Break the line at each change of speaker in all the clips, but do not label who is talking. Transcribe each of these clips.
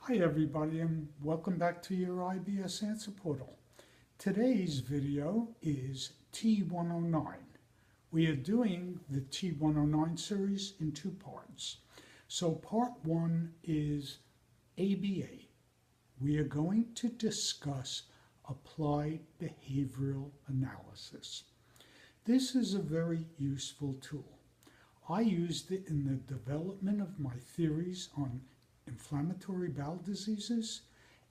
Hi everybody and welcome back to your IBS Answer Portal. Today's video is T109. We are doing the T109 series in two parts. So part one is ABA. We are going to discuss applied behavioral analysis. This is a very useful tool. I used it in the development of my theories on inflammatory bowel diseases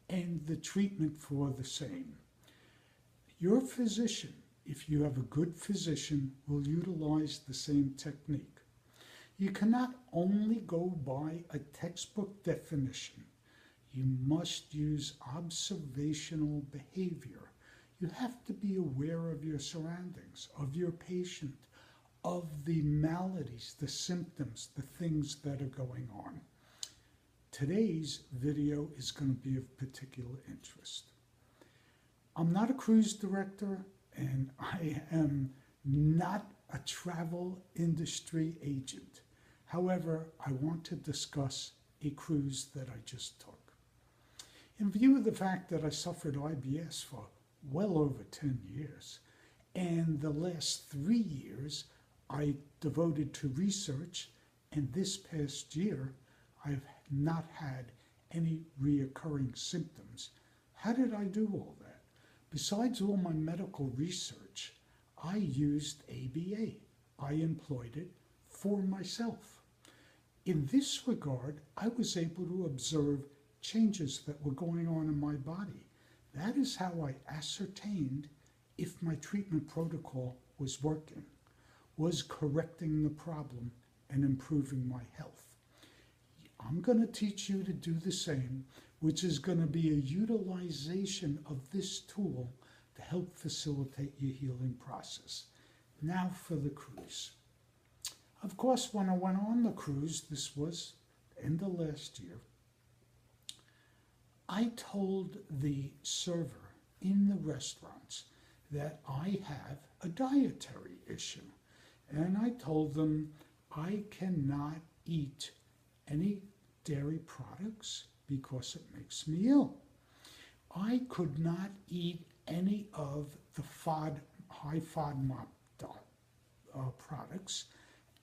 and the treatment for the same. Your physician, if you have a good physician, will utilize the same technique. You cannot only go by a textbook definition. You must use observational behavior. You have to be aware of your surroundings, of your patient, of the maladies, the symptoms, the things that are going on. Today's video is going to be of particular interest. I'm not a cruise director and I am not a travel industry agent. However, I want to discuss a cruise that I just took. In view of the fact that I suffered IBS for well over 10 years, and the last 3 years I devoted to research, and this past year I've not had any reoccurring symptoms. How did I do all that? Besides all my medical research, I used ABA. I employed it for myself. In this regard, I was able to observe changes that were going on in my body. That is how I ascertained if my treatment protocol was working, was correcting the problem and improving my health. I'm going to teach you to do the same, which is going to be a utilization of this tool to help facilitate your healing process. Now for the cruise. Of course, when I went on the cruise, this was the end of last year, I told the server in the restaurants that I have a dietary issue. And I told them I cannot eat any dairy products because it makes me ill. I could not eat any of the high FODMAP products,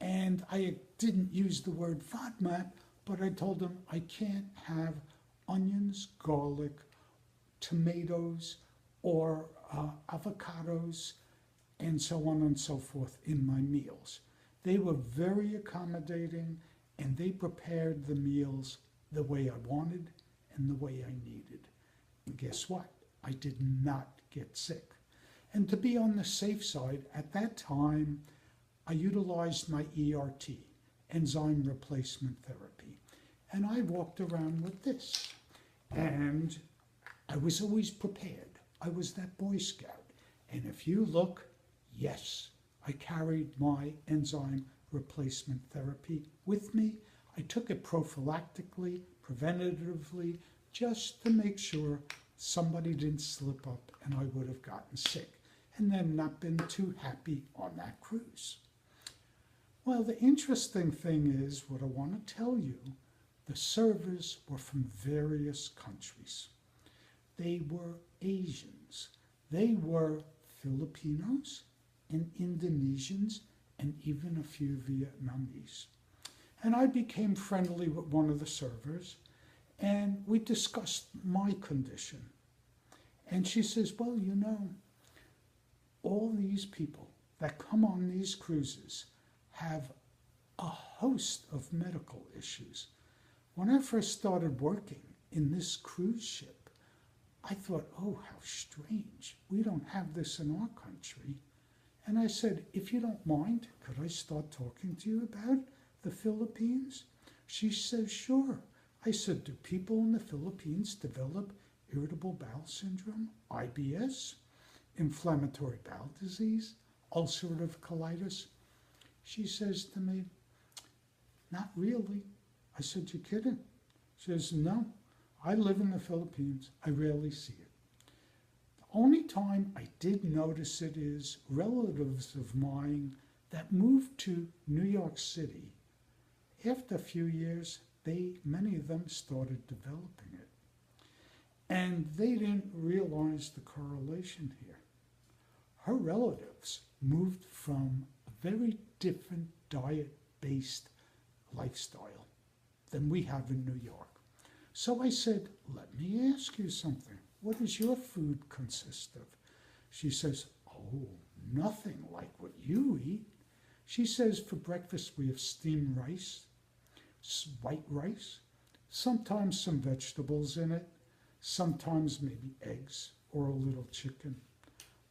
and I didn't use the word FODMAP, but I told them I can't have onions, garlic, tomatoes, or avocados, and so on and so forth in my meals. They were very accommodating, and they prepared the meals the way I wanted and the way I needed. And guess what? I did not get sick. And to be on the safe side, at that time, I utilized my ERT, enzyme replacement therapy. And I walked around with this. And I was always prepared. I was that Boy Scout. And if you look, yes, I carried my enzyme replacement therapy with me. I took it prophylactically, preventatively, just to make sure somebody didn't slip up and I would have gotten sick and then not been too happy on that cruise. Well, the interesting thing is, what I want to tell you, the servers were from various countries. They were Asians. They were Filipinos and Indonesians and even a few Vietnamese. And I became friendly with one of the servers, and we discussed my condition. And she says, well, you know, all these people that come on these cruises have a host of medical issues. When I first started working in this cruise ship, I thought, oh, how strange. We don't have this in our country. And I said, if you don't mind, could I start talking to you about the Philippines? She says, sure. I said, do people in the Philippines develop irritable bowel syndrome, IBS, inflammatory bowel disease, ulcerative colitis? She says to me, not really. I said, you kidding? She says, no, I live in the Philippines. I rarely see it. The only time I did notice it is relatives of mine that moved to New York City. After a few years, many of them started developing it. And they didn't realize the correlation here. Her relatives moved from a very different diet-based lifestyle than we have in New York. So I said, let me ask you something. What does your food consist of? She says, oh, nothing like what you eat. She says, for breakfast we have steamed rice, white rice, sometimes some vegetables in it, sometimes maybe eggs or a little chicken.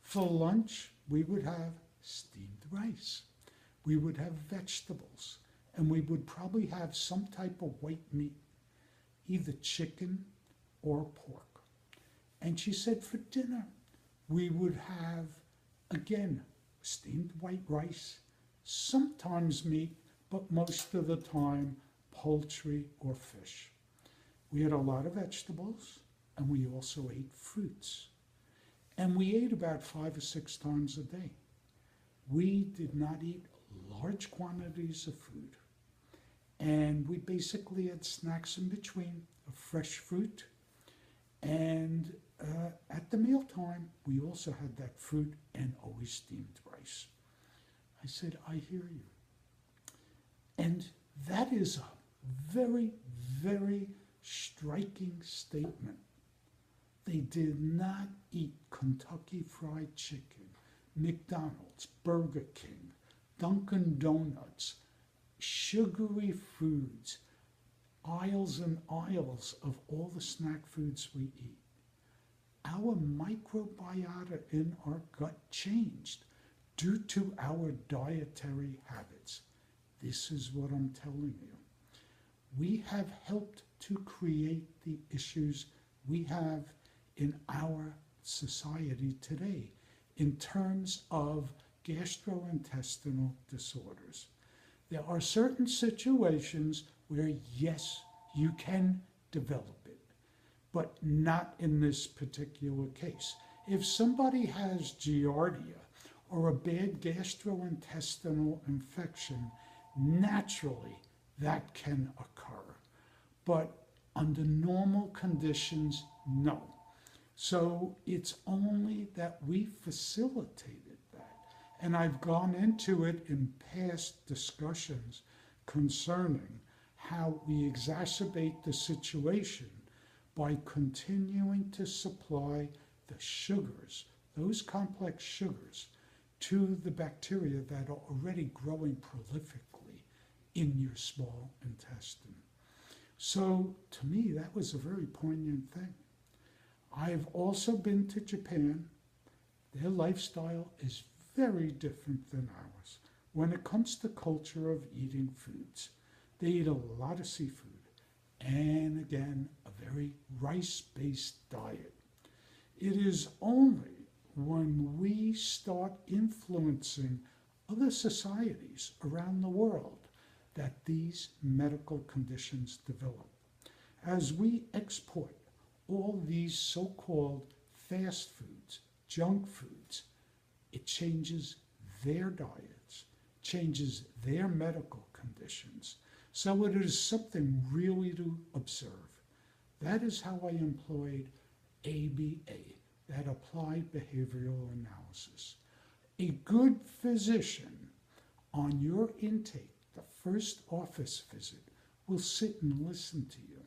For lunch, we would have steamed rice. We would have vegetables, and we would probably have some type of white meat, either chicken or pork. And she said for dinner, we would have, again, steamed white rice, sometimes meat, but most of the time, poultry or fish. We had a lot of vegetables, and we also ate fruits. And we ate about 5 or 6 times a day. We did not eat large quantities of food. And we basically had snacks in between of fresh fruit. And at the mealtime, we also had that fruit and always steamed rice. I said, I hear you. And that is a very, very striking statement. They did not eat Kentucky Fried Chicken, McDonald's, Burger King, Dunkin' Donuts, sugary foods, aisles and aisles of all the snack foods we eat. Our microbiota in our gut changed due to our dietary habits. This is what I'm telling you. We have helped to create the issues we have in our society today in terms of gastrointestinal disorders. There are certain situations where, yes, you can develop it, but not in this particular case. If somebody has giardia or a bad gastrointestinal infection, naturally that can occur. But under normal conditions, no. So it's only that we facilitated that. And I've gone into it in past discussions concerning how we exacerbate the situation by continuing to supply the sugars, those complex sugars, to the bacteria that are already growing prolifically in your small intestine. So to me, that was a very poignant thing. I've also been to Japan. Their lifestyle is very different than ours when it comes to culture of eating foods. They eat a lot of seafood and, again, a very rice-based diet. It is only when we start influencing other societies around the world that these medical conditions develop. As we export all these so-called fast foods, junk foods, it changes their diets, changes their medical conditions. So it is something really to observe. That is how I employed ABA, that Applied Behavioral Analysis. A good physician on your intake, the first office visit, will sit and listen to you.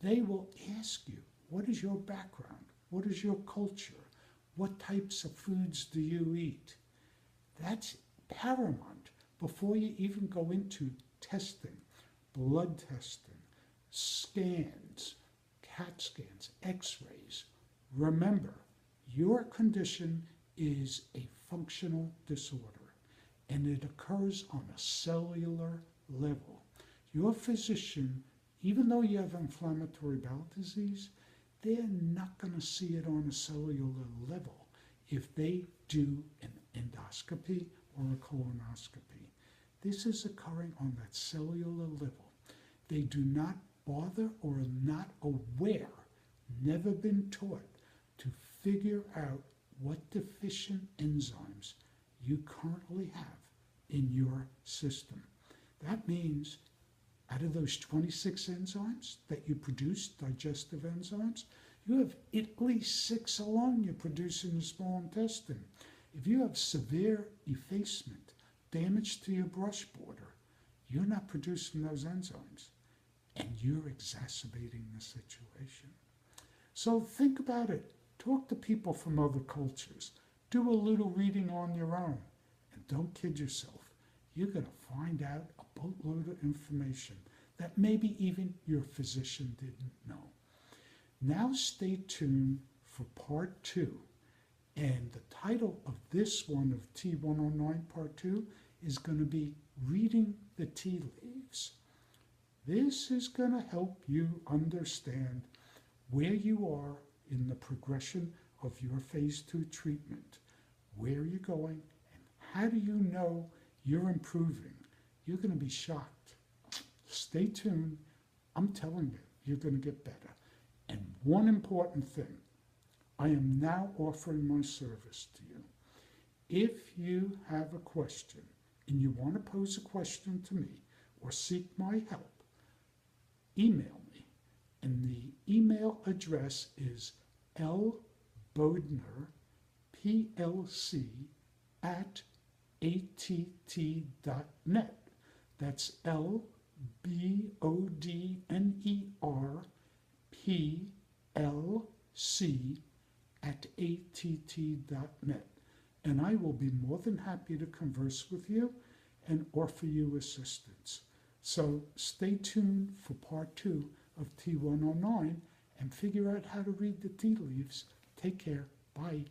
They will ask you, what is your background? What is your culture? What types of foods do you eat? That's paramount before you even go into testing, blood testing, scans, CAT scans, x-rays. Remember, your condition is a functional disorder, and it occurs on a cellular level. Your physician, even though you have inflammatory bowel disease, they're not going to see it on a cellular level if they do an endoscopy or a colonoscopy. This is occurring on that cellular level. They do not bother or are not aware, never been taught to figure out what deficient enzymes you currently have in your system. That means Out of those 26 enzymes that you produce, digestive enzymes, you have at least 6 alone you produce in your small intestine. If you have severe effacement, damage to your brush border, you're not producing those enzymes, and you're exacerbating the situation. So think about it. Talk to people from other cultures. Do a little reading on your own. And don't kid yourself. You're going to find out a boatload of information that maybe even your physician didn't know. Now stay tuned for part 2. And the title of this one of T109 part 2 is going to be Reading the Tea Leaves. This is going to help you understand where you are in the progression of your phase 2 treatment, where you're going, and how do you know you're improving. You're going to be shocked. Stay tuned. I'm telling you, you're going to get better. And one important thing, I am now offering my service to you. If you have a question and you want to pose a question to me or seek my help, email me. And the email address is lbodnerplc@att.net. That's lbodnerplc@att.net. And I will be more than happy to converse with you and offer you assistance. So stay tuned for part 2 of T109 and figure out how to read the tea leaves. Take care. Bye.